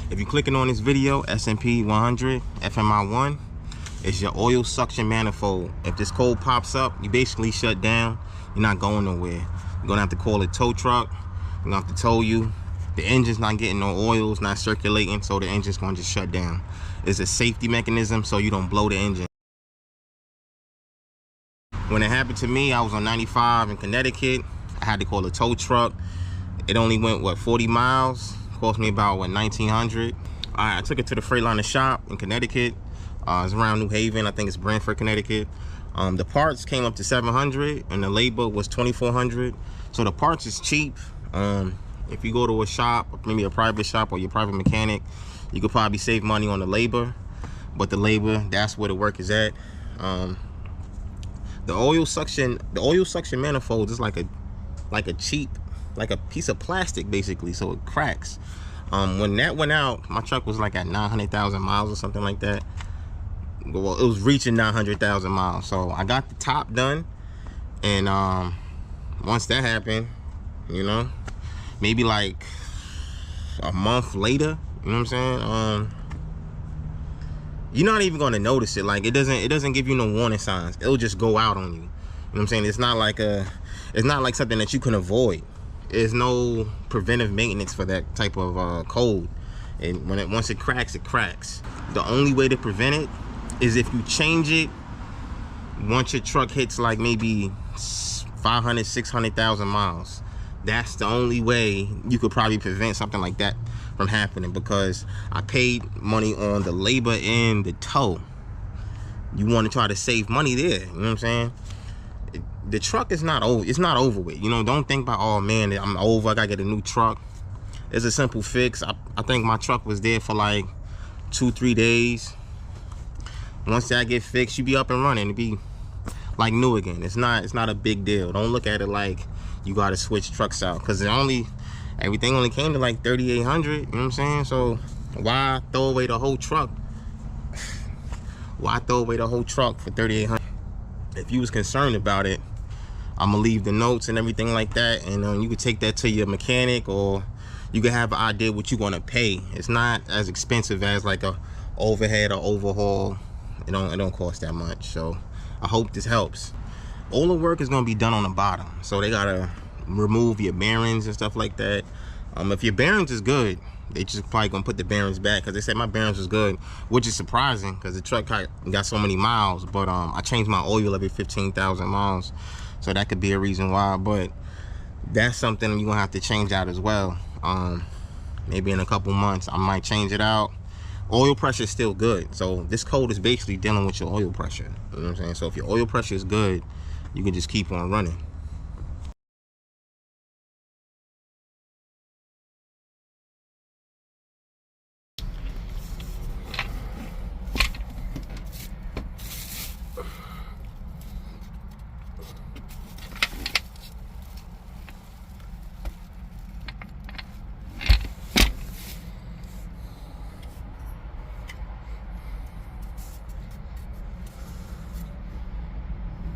If you're clicking on this video, S&P 100 FMI 1, it's your oil suction manifold. If this code pops up, you basically shut down. You're not going nowhere. You're gonna have to call a tow truck. You're gonna have to tow you. The engine's not getting no oil, it's not circulating, so the engine's gonna just shut down. It's a safety mechanism so you don't blow the engine. When it happened to me, I was on 95 in Connecticut. I had to call a tow truck. It only went, what, 40 miles? Cost me about, what, $1,900. All right, I took it to the freightliner shop in Connecticut. It's around New Haven. I think it's Brantford, Connecticut. The parts came up to $700 and the labor was $2,400. So the parts is cheap. If you go to a shop, maybe a private shop or your private mechanic, you could probably save money on the labor. But the labor, that's where the work is at. The oil suction manifold is like a cheap, like a piece of plastic basically, so it cracks. When that went out, my truck was like at 900,000 miles or something like that. Well, it was reaching 900,000 miles. So I got the top done, and once that happened, you know, maybe like a month later, you know what I'm saying? You're not even gonna notice it. Like it doesn't give you no warning signs. It'll just go out on you. You know what I'm saying? It's not like something that you can avoid. There's no preventive maintenance for that type of code. And once it cracks, it cracks. The only way to prevent it is if you change it once your truck hits like maybe 500, 600,000 miles. That's the only way you could probably prevent something like that from happening, because I paid money on the labor and the tow. You want to try to save money there, you know what I'm saying? The truck is not over. It's not over with. You know, don't think about, oh man, I'm over, I gotta get a new truck. It's a simple fix. I think my truck was there for like 2-3 days. Once that get fixed, you be up and running. It be like new again. It's not a big deal. Don't look at it like you gotta switch trucks out, because everything only came to like 3,800. You know what I'm saying? So why throw away the whole truck? Why throw away the whole truck for 3,800? If you was concerned about it, I'm gonna leave the notes and everything like that, and you could take that to your mechanic, or you can have an idea what you're gonna pay. It's not as expensive as like a overhead or overhaul. It don't cost that much. So I hope this helps. All the work is gonna be done on the bottom, so they gotta remove your bearings and stuff like that. If your bearings is good, they just probably gonna put the bearings back, because they said my bearings was good, which is surprising because the truck got so many miles. But I changed my oil every 15,000 miles, so that could be a reason why. But that's something you're gonna have to change out as well. Maybe in a couple months I might change it out. Oil pressure is still good, so this code is basically dealing with your oil pressure. You know what I'm saying? So if your oil pressure is good, you can just keep on running.